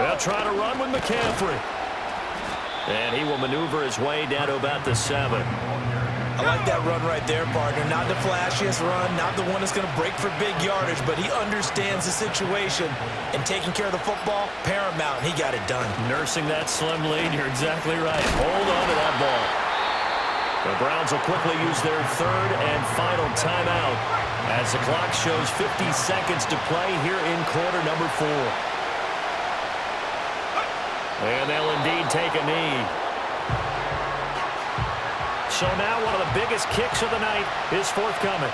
They'll try to run with McCaffrey. And he will maneuver his way down to about the 7. I like that run right there, partner. Not the flashiest run, not the one that's going to break for big yardage, but he understands the situation, and taking care of the football, paramount, and he got it done. Nursing that slim lead, you're exactly right. Hold on to that ball. The Browns will quickly use their 3rd and final timeout as the clock shows 50 seconds to play here in quarter number 4. And they'll indeed take a knee. So now one of the biggest kicks of the night is forthcoming.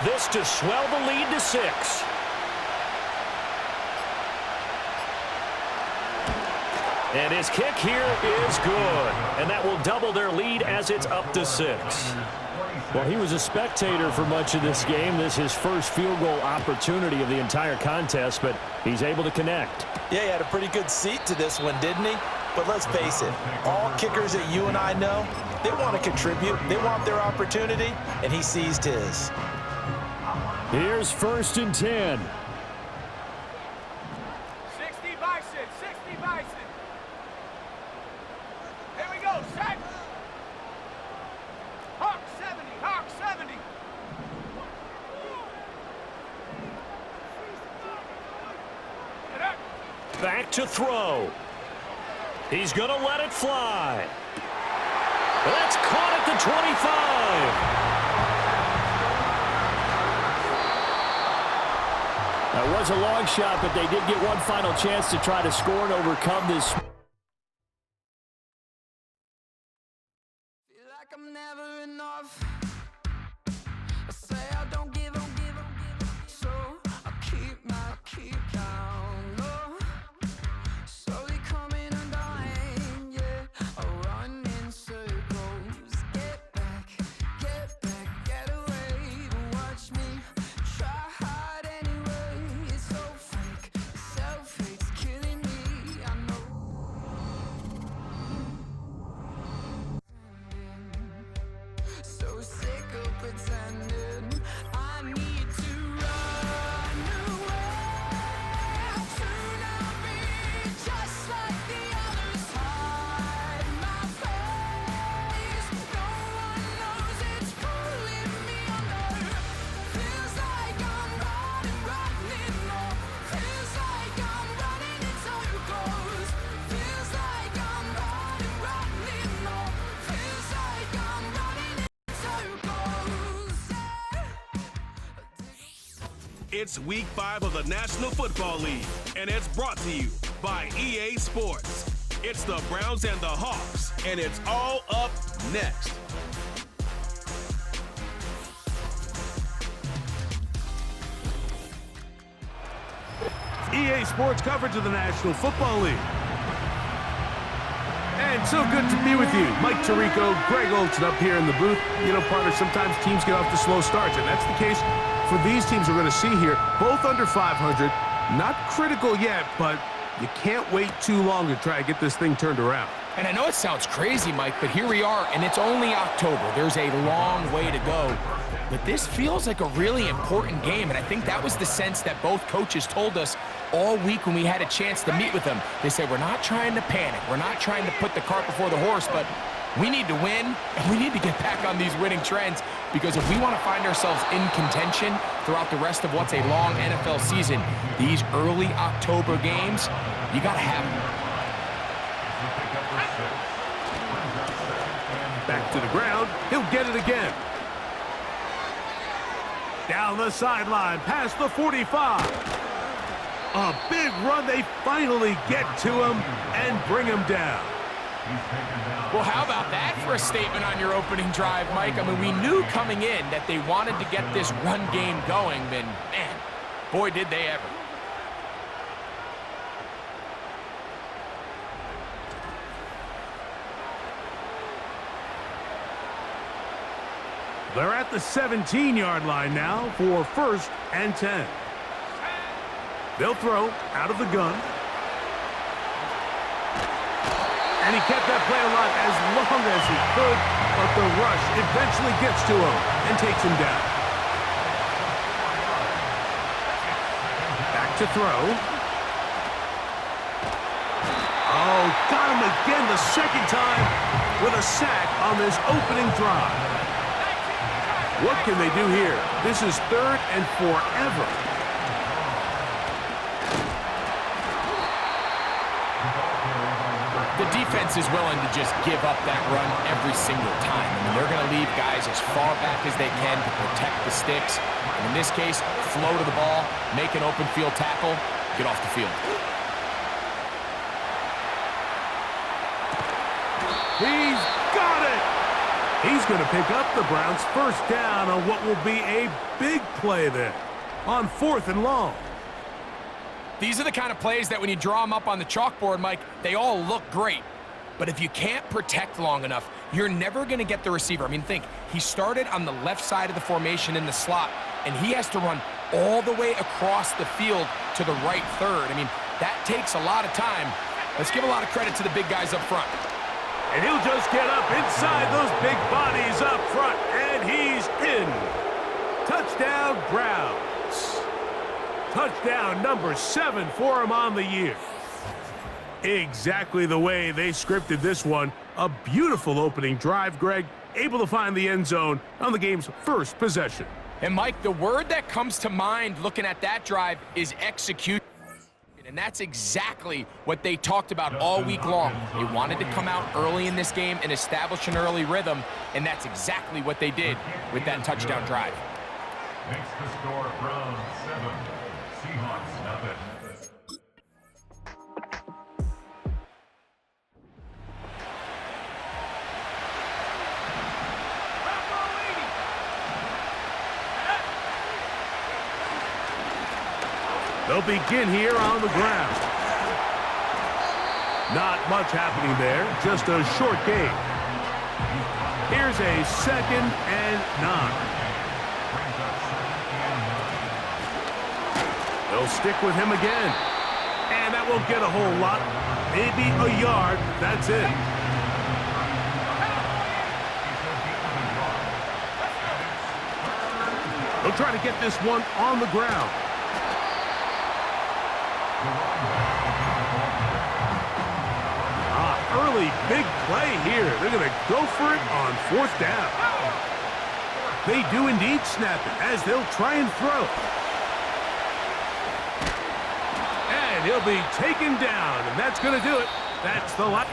This to swell the lead to 6. And his kick here is good. And that will double their lead as it's up to 6. Well, he was a spectator for much of this game. This is his first field goal opportunity of the entire contest, but he's able to connect. Yeah, he had a pretty good seat to this one, didn't he? But let's face it, all kickers that you and I know, they want to contribute. They want their opportunity, and he seized his. Here's 1st and 10. 60 Bison, 60 Bison. Here we go, set. Hawk 70, Hawk 70. Get up. Back to throw. He's going to let it fly. That's caught at the 25. That was a long shot, but they did get one final chance to try to score and overcome this. Feel like I'm never enough. I say I don't give up, so I keep down low. Slowly coming undone, yeah. I run in circles. Get back, get away. Watch me try hard anyway. It's so fake, self-hate's killing me. I know. So sick of pretending. I need to run away. To not be just like the others. Hide my face. No one knows it's pulling me under. Feels like I'm running low. Feels like I'm running in circles. Feels like I'm running low. Feels like I'm running in circles. It's week 5 of the National Football League, and it's brought to you by EA Sports. It's the Browns and the Hawks, and it's all up next. EA Sports coverage of the National Football League. And so good to be with you. Mike Tirico, Greg Olson up here in the booth. You know, partner, sometimes teams get off to slow starts, and that's the case for these teams we're going to see here. Both under 500. Not critical yet, but you can't wait too long to try to get this thing turned around. And I know it sounds crazy, Mike, but here we are, and it's only October. There's a long way to go. But this feels like a really important game, and I think that was the sense that both coaches told us all week when we had a chance to meet with them. They said, we're not trying to panic. We're not trying to put the cart before the horse, but we need to win, and we need to get back on these winning trends, because if we want to find ourselves in contention throughout the rest of what's a long NFL season, these early October games, you got to have them. Back to the ground. He'll get it again. Down the sideline, past the 45. A big run. They finally get to him and bring him down. Well, how about that for a statement on your opening drive, Mike? I mean, we knew coming in that they wanted to get this run game going, and man, boy, did they ever. They're at the 17-yard line now for 1st and 10. They'll throw out of the gun. And he kept that play alive as long as he could, but the rush eventually gets to him and takes him down. Back to throw. got him again the second time with a sack on this opening drive. What can they do here? This is 3rd and forever. The defense is willing to just give up that run every single time. I mean, they're going to leave guys as far back as they can to protect the sticks. And in this case, flow to the ball, make an open field tackle, get off the field. He's got it! He's going to pick up the Browns' first down on what will be a big play there on 4th and long. These are the kind of plays that when you draw them up on the chalkboard, Mike, they all look great. But if you can't protect long enough, you're never going to get the receiver. I mean, think, he started on the left side of the formation in the slot, and he has to run all the way across the field to the right third. I mean, that takes a lot of time. Let's give a lot of credit to the big guys up front. And he'll just get up inside those big bodies up front, and he's in. Touchdown, Browns. Touchdown number 7 for him on the year. Exactly the way they scripted this one. A beautiful opening drive, Greg, able to find the end zone on the game's first possession. And, Mike, the word that comes to mind looking at that drive is execution. And that's exactly what they talked about all week long. They wanted to come out early in this game and establish an early rhythm, and that's exactly what they did with that touchdown drive. Makes the score Browns 7, Seahawks nothing. They'll begin here on the ground. Not much happening there, just a short gain. Here's a 2nd and 9. They'll stick with him again. And that won't get a whole lot. Maybe a yard. That's it. They'll try to get this one on the ground. Early big play here. They're going to go for it on 4th down. They do indeed snap it as they'll try and throw. And he'll be taken down, and that's going to do it. That's the last.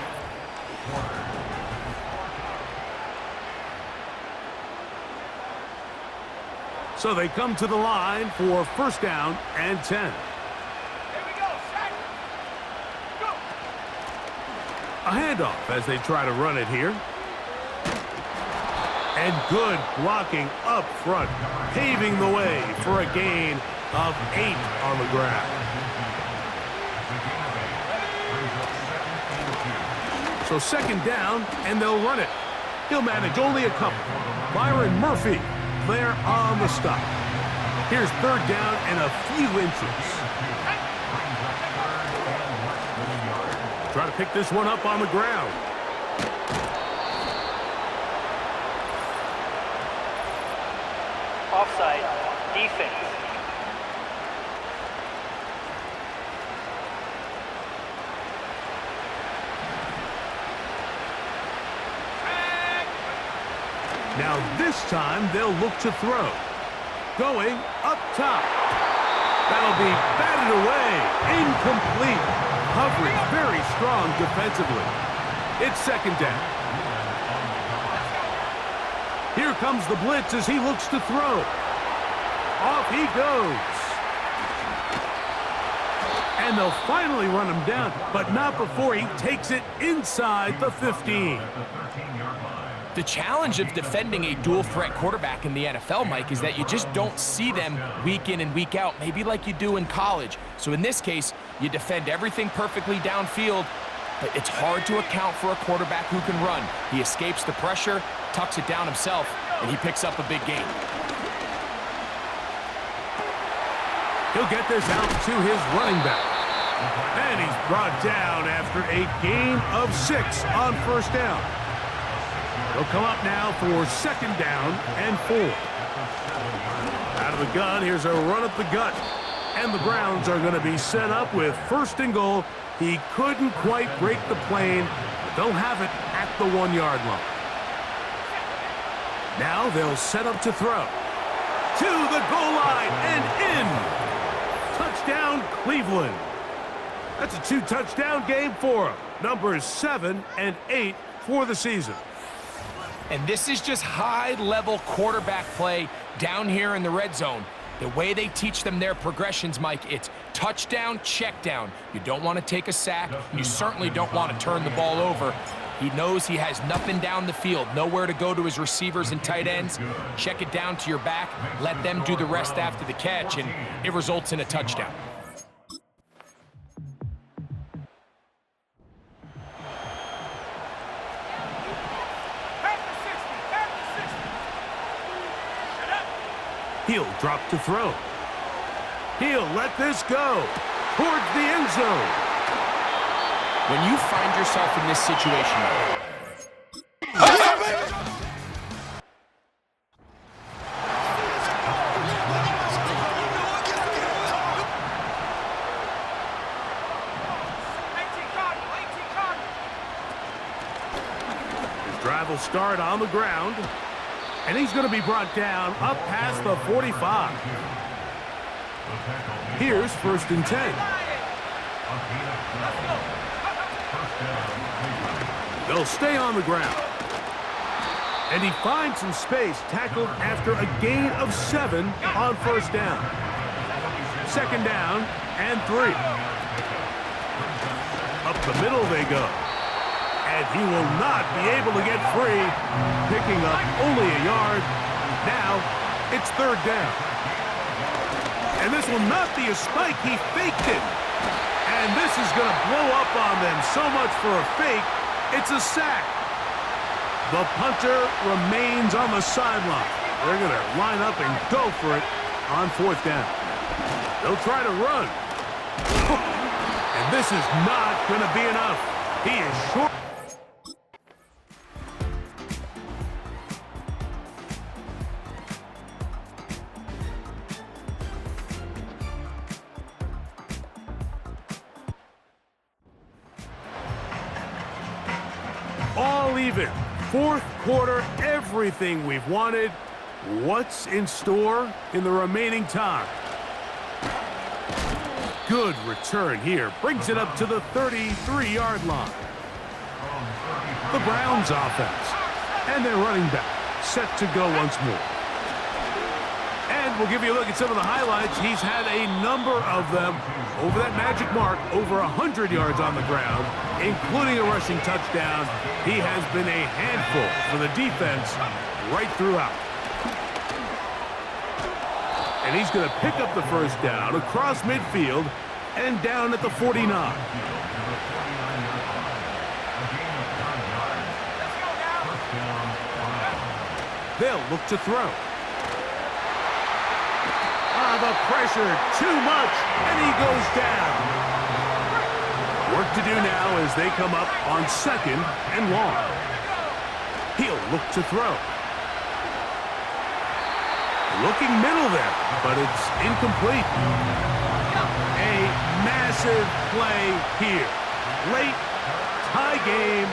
So they come to the line for 1st down and 10. A handoff as they try to run it here. And good blocking up front, paving the way for a gain of 8 on the ground. So 2nd down, and they'll run it. He'll manage only a couple. Byron Murphy there on the stop. Here's 3rd down and a few inches. Try to pick this one up on the ground. Offside, defense. Now this time they'll look to throw. Going up top. That'll be batted away. Incomplete. Coverage very strong defensively. It's 2nd down. Here comes the blitz as he looks to throw. Off he goes. And they'll finally run him down, but not before he takes it inside the 15. The challenge of defending a dual-threat quarterback in the NFL, Mike, is that you just don't see them week in and week out, maybe like you do in college. So in this case, you defend everything perfectly downfield, but it's hard to account for a quarterback who can run. He escapes the pressure, tucks it down himself, and he picks up a big gain. He'll get this out to his running back. And he's brought down after a gain of 6 on 1st down. They'll come up now for 2nd down and 4. Out of the gun, here's a run up the gut. And the Browns are going to be set up with 1st and goal. He couldn't quite break the plane. They'll have it at the 1-yard line. Now they'll set up to throw. To the goal line and in. Touchdown, Cleveland. That's a 2-touchdown game for him. Numbers 7 and 8 for the season. And this is just high-level quarterback play down here in the red zone. The way they teach them their progressions, Mike, it's touchdown, check down. You don't want to take a sack. You certainly don't want to turn the ball over. He knows he has nothing down the field, nowhere to go to his receivers and tight ends. Check it down to your back, let them do the rest after the catch, and it results in a touchdown. He'll drop to throw. He'll let this go towards the end zone. When you find yourself in this situation, his drive will start on the ground. And he's going to be brought down up past the 45. Here's 1st and 10. They'll stay on the ground. And he finds some space, tackled after a gain of 7 on 1st down. 2nd down and 3. Up the middle they go. And he will not be able to get free, picking up only a yard. Now, it's 3rd down. And this will not be a spike. He faked it. And this is going to blow up on them so much for a fake, it's a sack. The punter remains on the sideline. They're going to line up and go for it on 4th down. They'll try to run. And this is not going to be enough. He is short. All even. 4th quarter, everything we've wanted. What's in store in the remaining time? Good return here. Brings it up to the 33-yard line. The Browns offense. And their running back set to go once more. And we'll give you a look at some of the highlights. He's had a number of them over that magic mark, over 100 yards on the ground, including a rushing touchdown. He has been a handful for the defense right throughout. And he's going to pick up the 1st down across midfield and down at the 49. They'll look to throw. The pressure, too much, and he goes down. Work to do now as they come up on 2nd and long. He'll look to throw. Looking middle there, but it's incomplete. A massive play here. Late, tie game,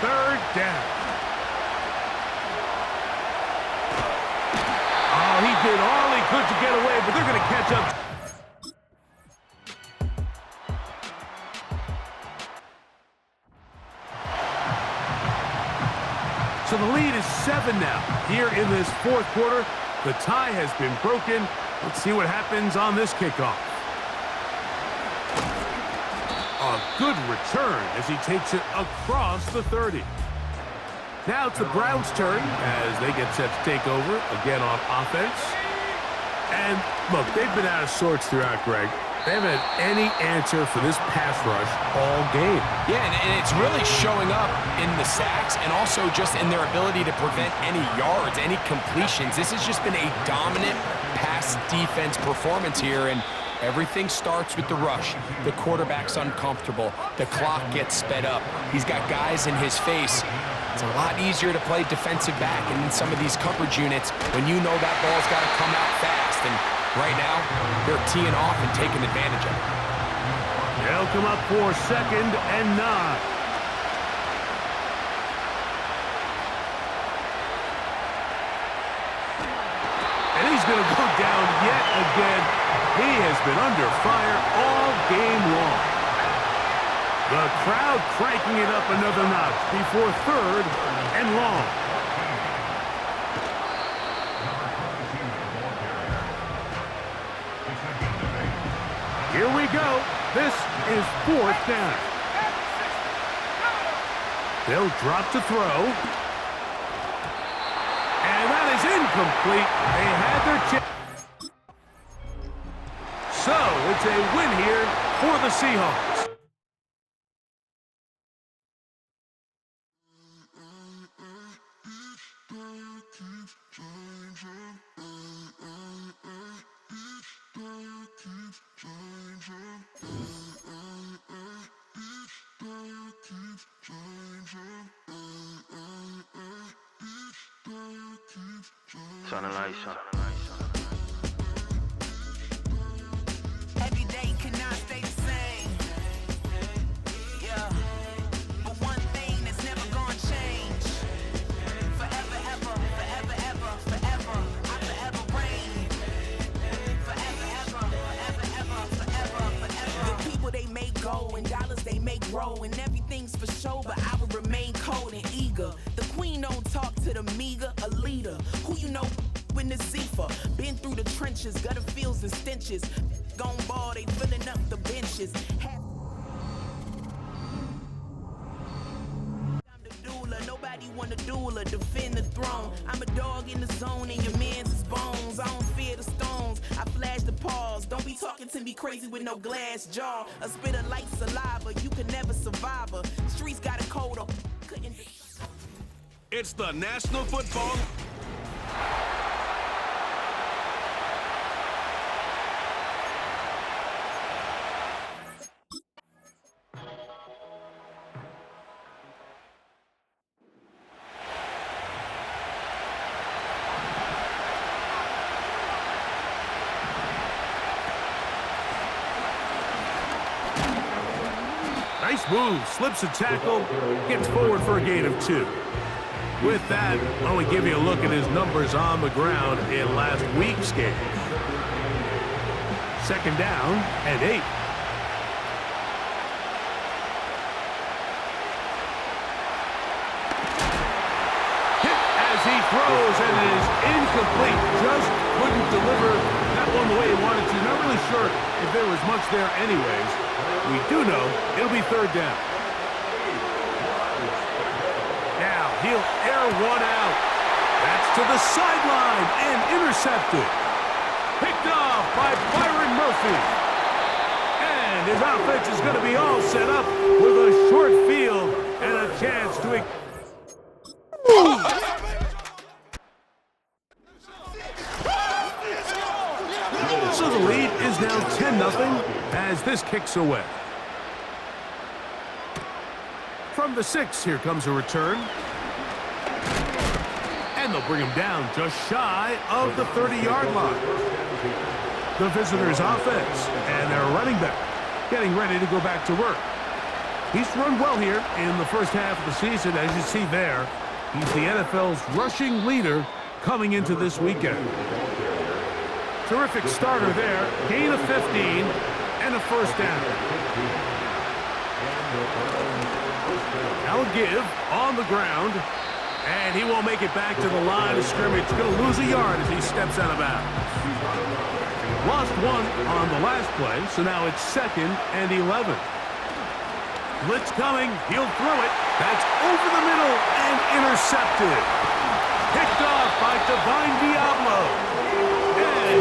3rd down. Oh, he did all he could to get away, but they're going to catch up. So the lead is 7 now. Here in this 4th quarter, the tie has been broken. Let's see what happens on this kickoff. A good return as he takes it across the 30. Now it's the Browns' turn as they get set to take over again on offense. And look, they've been out of sorts throughout, Greg. They haven't had any answer for this pass rush all game. Yeah, and it's really showing up in the sacks and also just in their ability to prevent any yards, any completions. This has just been a dominant pass defense performance here, and everything starts with the rush. The quarterback's uncomfortable. The clock gets sped up. He's got guys in his face. It's a lot easier to play defensive back and in some of these coverage units when you know that ball's got to come out fast. And Right now, they're teeing off and taking advantage of it. They'll come up for 2nd and 9. And he's going to go down yet again. He has been under fire all game long. The crowd cranking it up another notch before 3rd and long. Here we go. This is 4th down. They'll drop to throw. And that is incomplete. They had their chance. So, it's a win here for the Seahawks. Every day cannot stay the same. Yeah. But one thing that's never gonna change. Forever, ever, forever, ever, forever. I forever reign. Forever, ever, forever, ever, forever, forever. The people they make go and dollars they make grow and everything's for show, but I will remain cold and eager. The queen don't talk to the meager, a leader. Who you know in the Zephyr? Been through the trenches, gutter fields and stenches. Gone ball, they filling up the benches. I'm the doula, nobody wanna doula, defend the throne. I'm a dog in the zone and your man's is bones. I don't fear the stones, I flash the paws. Don't be talking to me crazy with no glass jaw. A spit of light saliva, you can never survive her. Streets got a code up, couldn't. It's the National Football. Nice move, slips a tackle, gets forward for a gain of 2. With that, why don't we give you a look at his numbers on the ground in last week's game. 2nd down and 8. Hit as he throws, and it is incomplete. Just couldn't deliver that one the way he wanted to. Not really sure if there was much there anyways. We do know it'll be 3rd down. Now he'll air one out. That's to the sideline and intercepted. Picked off by Byron Murphy. And his offense is going to be all set up with a short field and a chance to... So the lead is now 10-0 as this kicks away. From the 6, here comes a return. And they'll bring him down just shy of the 30-yard line. The visitors' offense and their running back getting ready to go back to work. He's run well here in the first half of the season. As you see there, he's the NFL's rushing leader coming into this weekend. Terrific starter there. Gain of 15 and a 1st down. Now a give on the ground, and he won't make it back to the line of scrimmage. Going to lose a yard as he steps out of bounds. Lost 1 on the last play, so now it's 2nd and 11. Blitz coming, he'll throw it. That's over the middle and intercepted. Picked off by Divine Diablo. And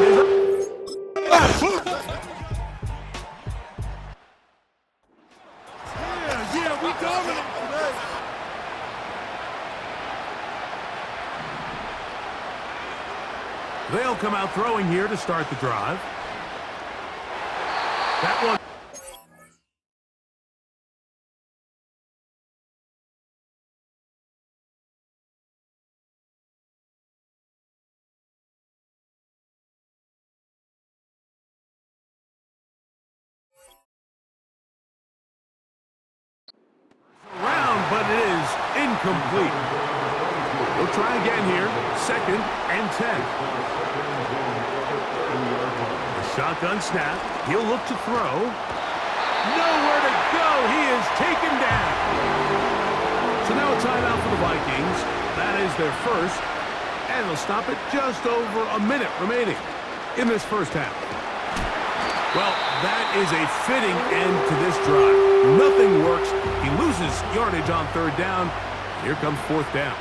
we dominate today. They'll come out throwing here to start the drive. That one. incomplete. He'll try again here. 2nd and 10. A shotgun snap. He'll look to throw. Nowhere to go. He is taken down. So now a timeout for the Vikings. That is their first. And they'll stop it just over a minute remaining in this first half. Well, that is a fitting end to this drive. Nothing works. He loses yardage on 3rd down. Here comes 4th down.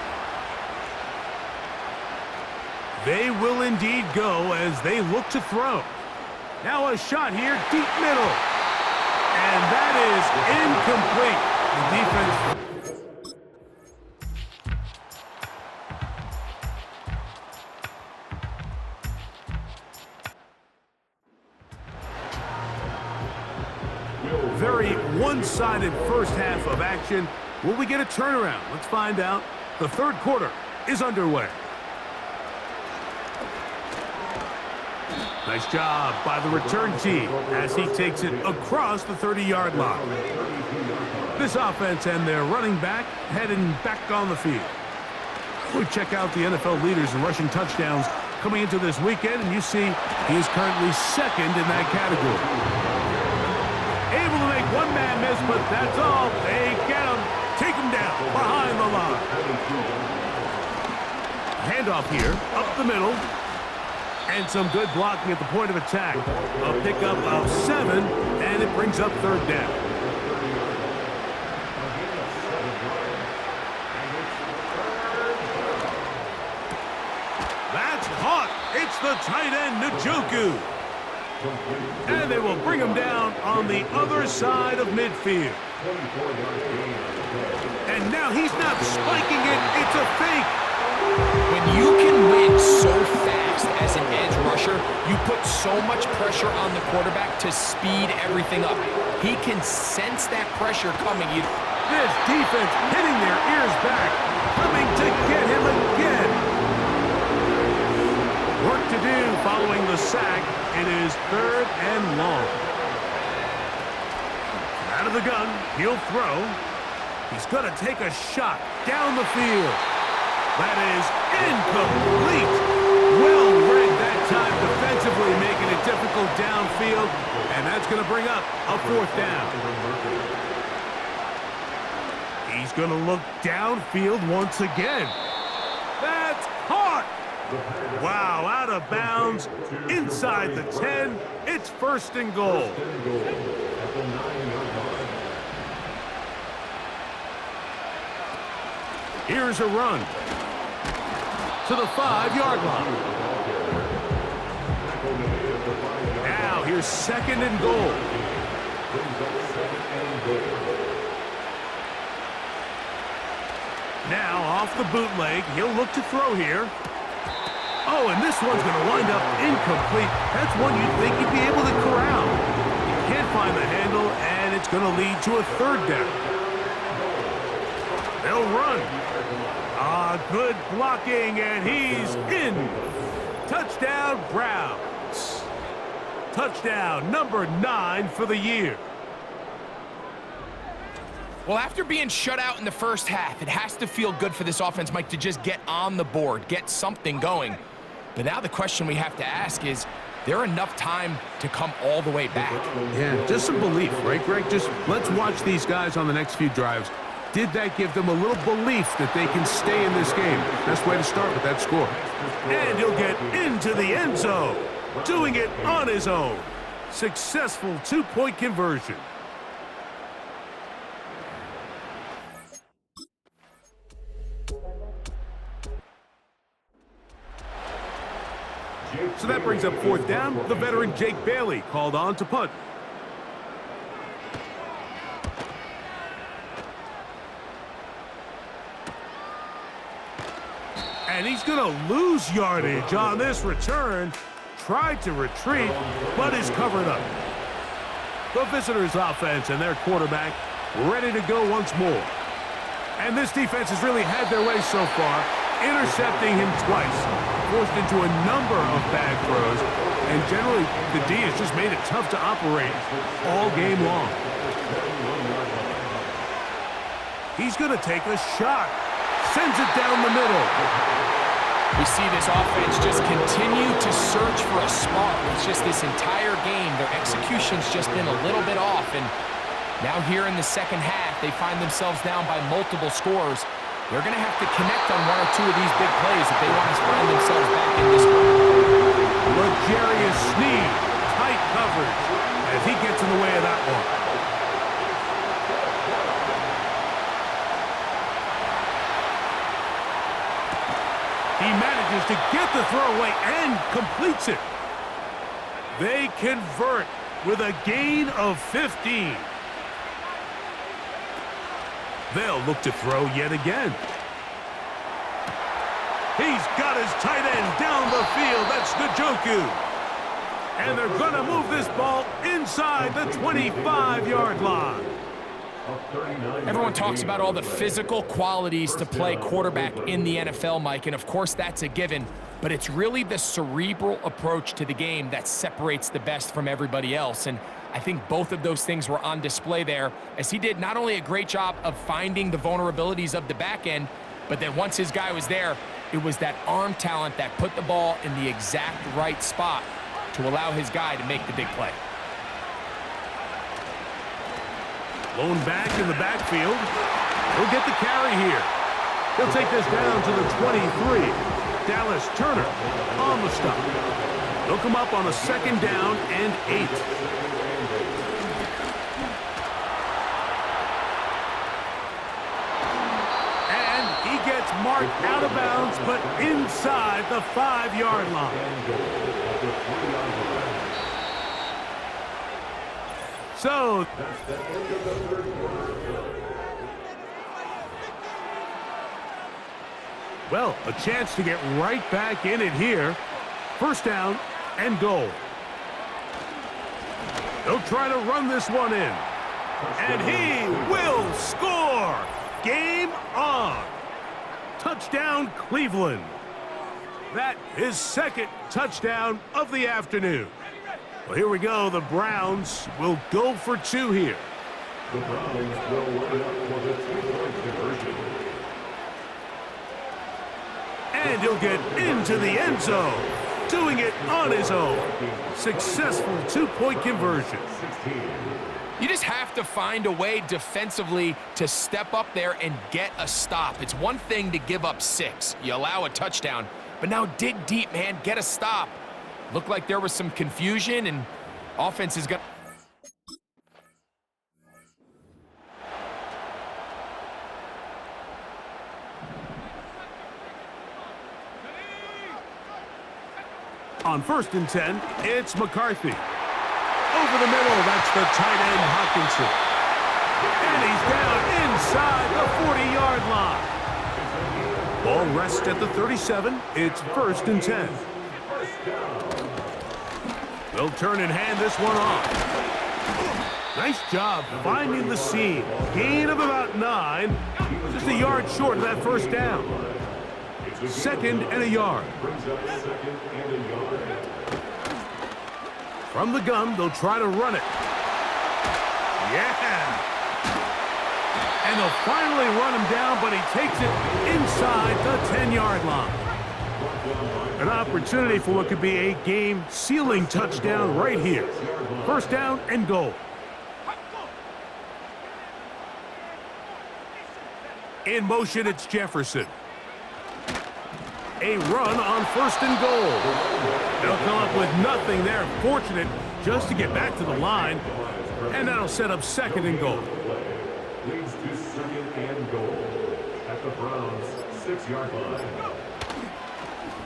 They will indeed go as they look to throw. Now a shot here, deep middle. And that is incomplete. The defense... Very one-sided first half of action. Will we get a turnaround? Let's find out. The 3rd quarter is underway. Nice job by the return team as he takes it across the 30-yard line. This offense and their running back heading back on the field. We check out the NFL leaders in rushing touchdowns coming into this weekend, and you see he is currently 2nd in that category. Able to make one man miss, but that's all. They get him, take him down behind the line. Handoff here, up the middle. And some good blocking at the point of attack. A pickup of 7, and it brings up 3rd down. That's caught. It's the tight end, Njoku. And they will bring him down on the other side of midfield. And now he's not spiking it. It's a fake. When you can win so fast as an edge rusher, you put so much pressure on the quarterback to speed everything up. He can sense that pressure coming. This defense hitting their ears back, coming to get him again. Work to do following the sack. It is 3rd and long. Out of the gun, he'll throw. He's going to take a shot down the field. That is incomplete. Well read that time defensively, making it difficult downfield. And that's going to bring up a 4th down. He's going to look downfield once again. That's caught. Wow, out of bounds. Inside the 10. It's 1st and goal. Here's a run to the 5-yard line. Now here's 2nd and goal. Now off the bootleg, he'll look to throw here. Oh, and this one's going to wind up incomplete. That's one you'd think he'd be able to corral. He can't find the handle, and it's going to lead to a 3rd down. They'll run. Good blocking, and he's in. Touchdown, Browns. Touchdown number 9 for the year. Well, after being shut out in the first half, it has to feel good for this offense, Mike, to just get on the board, get something going. But now the question we have to ask is there enough time to come all the way back? Yeah, just some belief, right, Greg? Just let's watch these guys on the next few drives. Did that give them a little belief that they can stay in this game? Best way to start with that score. And he'll get into the end zone, doing it on his own. Successful 2-point conversion. So that brings up 4th down. The veteran Jake Bailey called on to punt. And he's going to lose yardage on this return. Tried to retreat, but is covered up. The visitors' offense and their quarterback ready to go once more. And this defense has really had their way so far, intercepting him twice, forced into a number of bad throws, and generally the D has just made it tough to operate all game long. He's going to take a shot sends it down the middle. We see this offense just continue to search for a spark. It's just this entire game, their execution's just been a little bit off. And now here in the second half, they find themselves down by multiple scores. They're going to have to connect on one or two of these big plays if they want to find themselves back in this one. L'Jarius Sneed, tight coverage as he gets in the way of that one. He manages to get the throwaway and completes it. They convert with a gain of 15. They'll look to throw yet again. He's got his tight end down the field. That's Njoku. And they're going to move this ball inside the 25-yard line. Everyone talks about all the physical qualities to play quarterback in the NFL, Mike, and of course that's a given, but it's really the cerebral approach to the game that separates the best from everybody else, and I think both of those things were on display there, as he did not only a great job of finding the vulnerabilities of the back end, but then once his guy was there, it was that arm talent that put the ball in the exact right spot to allow his guy to make the big play. Blown back in the backfield. He'll get the carry here. He'll take this down to the 23. Dallas Turner on the stop. They'll come up on a second down and 8. And he gets marked out of bounds, but inside the 5-yard line. So, well, a chance to get right back in it here. First down and goal. They'll try to run this one in. And he will score. Game on. Touchdown, Cleveland. That is second touchdown of the afternoon. Well, here we go. The Browns will go for 2 here. The Browns will line up for the 2-point conversion. And he'll get into the end zone, doing it on his own. Successful 2-point conversion. You just have to find a way defensively to step up there and get a stop. It's one thing to give up 6. You allow a touchdown, but now dig deep, man. Get a stop. Looked like there was some confusion, and offense is going to... On 1st and 10, it's McCarthy. Over the middle, that's the tight end Hawkinson. And he's down inside the 40-yard line. Ball rests at the 37. It's 1st and 10. They'll turn and hand this one off. Nice job finding the seam. Gain of about 9. Just a yard short of that first down. 2nd and a yard. From the gun, they'll try to run it. Yeah! And they'll finally run him down, but he takes it inside the 10-yard line. An opportunity for what could be a game-sealing touchdown right here. First down and goal. In motion, it's Jefferson. A run on 1st and goal. They'll come up with nothing there. Fortunate just to get back to the line. And that'll set up 2nd and goal. Leads to 2nd and goal at the Browns' 6-yard line.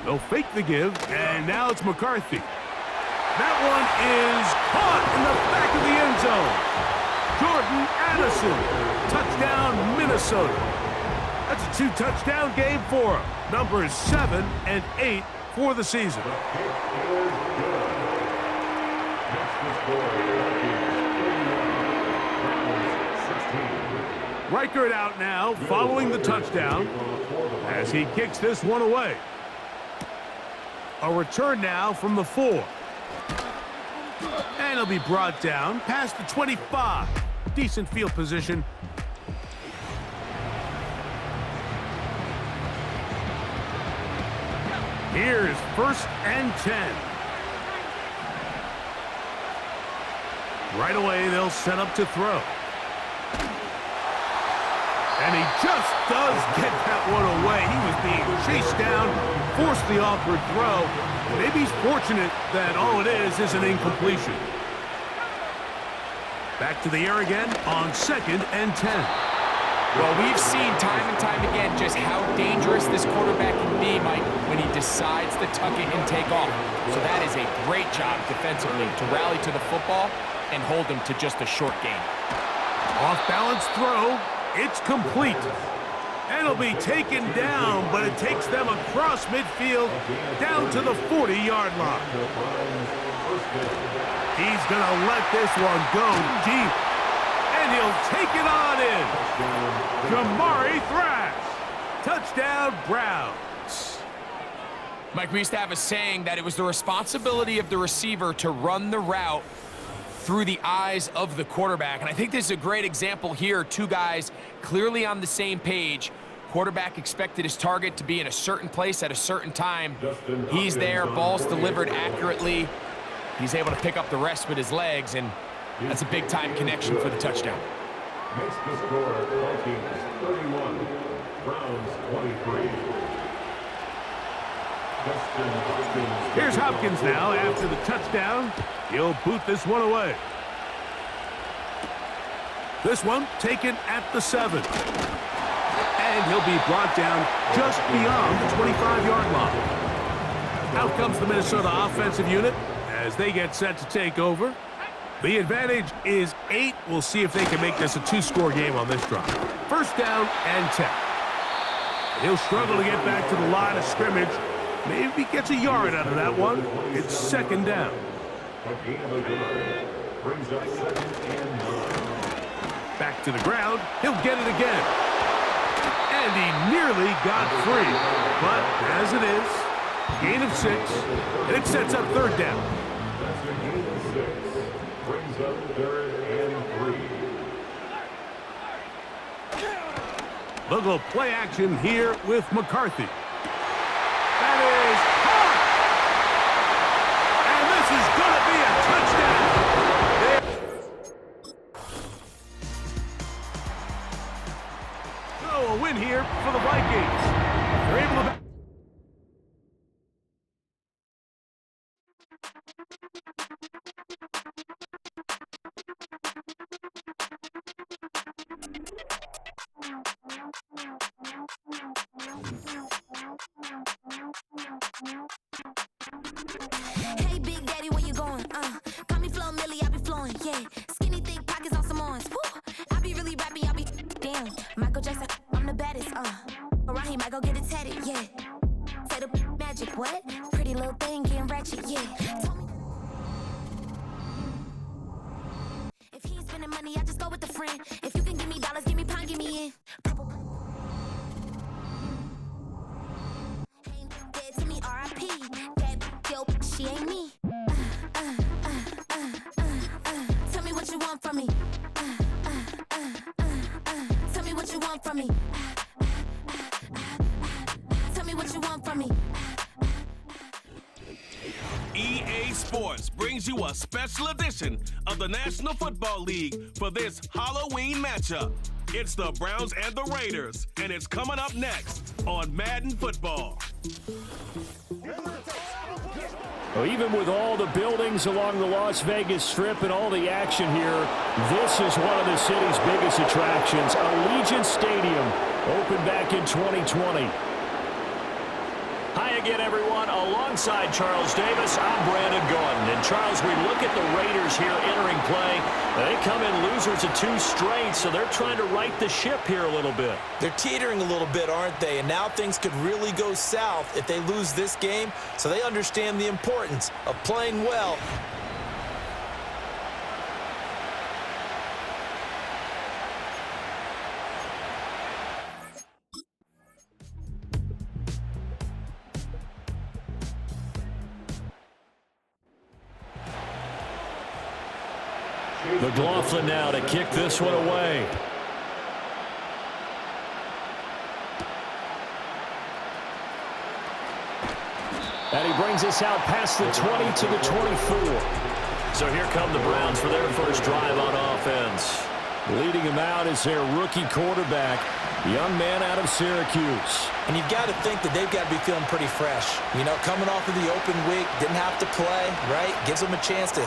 They'll fake the give, and now it's McCarthy. That one is caught in the back of the end zone. Jordan Addison, touchdown Minnesota. That's a 2-touchdown game for him. Numbers 7 and 8 for the season. Reichert out now, following the touchdown, as he kicks this one away. A return now from the 4. And he'll be brought down past the 25. Decent field position. Here's 1st and 10. Right away, they'll set up to throw. And he just does get that one away. He was being chased down, forced the awkward throw. Maybe he's fortunate that all it is an incompletion. Back to the air again on 2nd and 10. Well, we've seen time and time again just how dangerous this quarterback can be, Mike, when he decides to tuck it and take off. So that is a great job defensively to rally to the football and hold him to just a short gain. Off-balance throw. It's complete. And it'll be taken down, but it takes them across midfield down to the 40-yard line. He's going to let this one go deep. And he'll take it on in. Jamari Thrash. Touchdown, Browns. Mike, we used to have a saying that it was the responsibility of the receiver to run the route through the eyes of the quarterback. And I think this is a great example here. Two guys clearly on the same page. Quarterback expected his target to be in a certain place at a certain time. He's there, ball's delivered accurately. He's able to pick up the rest with his legs, and that's a big-time connection for the touchdown. Makes the score Vikings 31, Browns 23. Here's Hopkins now after the touchdown. He'll boot this one away. This one taken at the 7. And he'll be brought down just beyond the 25-yard line. Out comes the Minnesota offensive unit as they get set to take over. The advantage is 8. We'll see if they can make this a 2-score game on this drive. 1st down and 10. He'll struggle to get back to the line of scrimmage. Maybe gets a yard out of that one. It's 2nd down. Back to the ground. He'll get it again. And he nearly got free. But as it is, gain of 6, and it sets up 3rd down. That's a gain of 6. Brings up 3rd and 3. They'll go play action here with McCarthy. That is hot! And this is going to be a touchdown! So a win here for the Vikings. They're able to... Hey, Big Daddy, where you going? Call me Flo Millie, I be flowing, yeah. Skinny, thick pockets on some arms. I be really rapping, I be damn. Michael Jackson, I'm the baddest, Around here, might go get it tatted, yeah. Say the magic, what? Pretty little thing getting ratchet, yeah. Told me if he ain't spending money, I just go with the friend. If you can give me dollars, give me pound, give me in. Purple. Ain't dead to me, R.I.P. Dope, she ain't me. Tell me what you want from me. Tell me what you want from me. Tell me what you want from me. EA Sports brings you a special edition of the National Football League for this Halloween matchup. It's the Browns and the Raiders, and it's coming up next on Madden Football. Well, even with all the buildings along the Las Vegas Strip and all the action here, this is one of the city's biggest attractions. Allegiant Stadium opened back in 2020. Hi again, everyone. Alongside Charles Davis, I'm Brandon Gordon. And Charles, we look at the Raiders here entering play. They come in losers of 2 straight, so they're trying to right the ship here a little bit. They're teetering a little bit, aren't they? And now things could really go south if they lose this game, so they understand the importance of playing well. McLaughlin now to kick this one away. brings us out past the 20 to the 24. So here come the Browns for their first drive on offense. Leading him out is their rookie quarterback, young man out of Syracuse. And you've got to think that they've got to be feeling pretty fresh. You know, coming off of the open week, didn't have to play, right? Gives them a chance to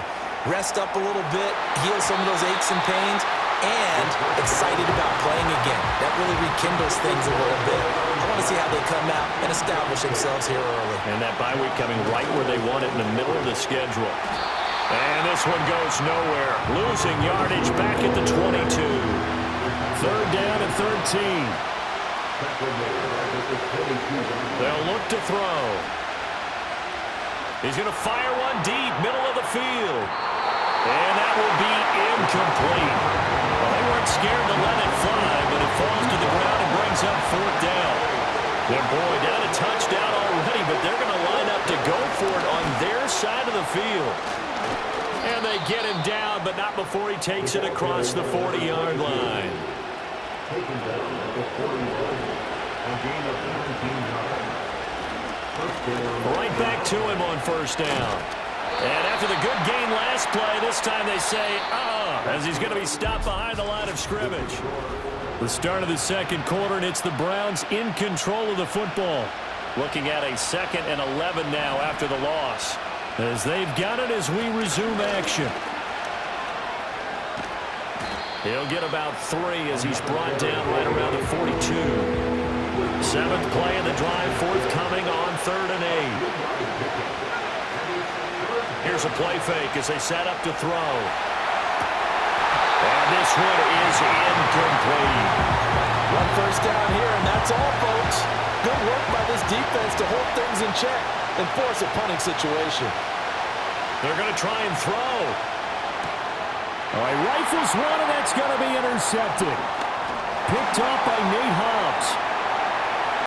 rest up a little bit, heal some of those aches and pains, and excited about playing again. That really rekindles things a little bit. I want to see how they come out and establish themselves here early. And that bye week coming right where they want it, in the middle of the schedule. And this one goes nowhere. Losing yardage back at the 22. Third down and 13. They'll look to throw. He's going to fire one deep, middle of the field. And that will be incomplete. Well, they weren't scared to let it fly, but it falls to the ground and brings up fourth down. And boy, down a touchdown already, but they're going to line up to go for it on their side of the field. And they get him down, but not before he takes it across the 40-yard line. Taken down at the 41. A gain of 19 yards. First down. Right back to him on first down. And after the good gain last play, this time they say, as he's going to be stopped behind the line of scrimmage. The start of the second quarter, and it's the Browns in control of the football. Looking at a 2nd and 11 now after the loss, as they've got it as we resume action. He'll get about 3 as he's brought down right around the 42. 7th play of the drive, forthcoming on 3rd and 8. Here's a play fake as they set up to throw. And this one is incomplete. One first down here, and that's all, folks. Good work by this defense to hold things in check and force a punting situation. They're going to try and throw. All right, rifles one, and that's going to be intercepted. Picked off by Nate Hobbs.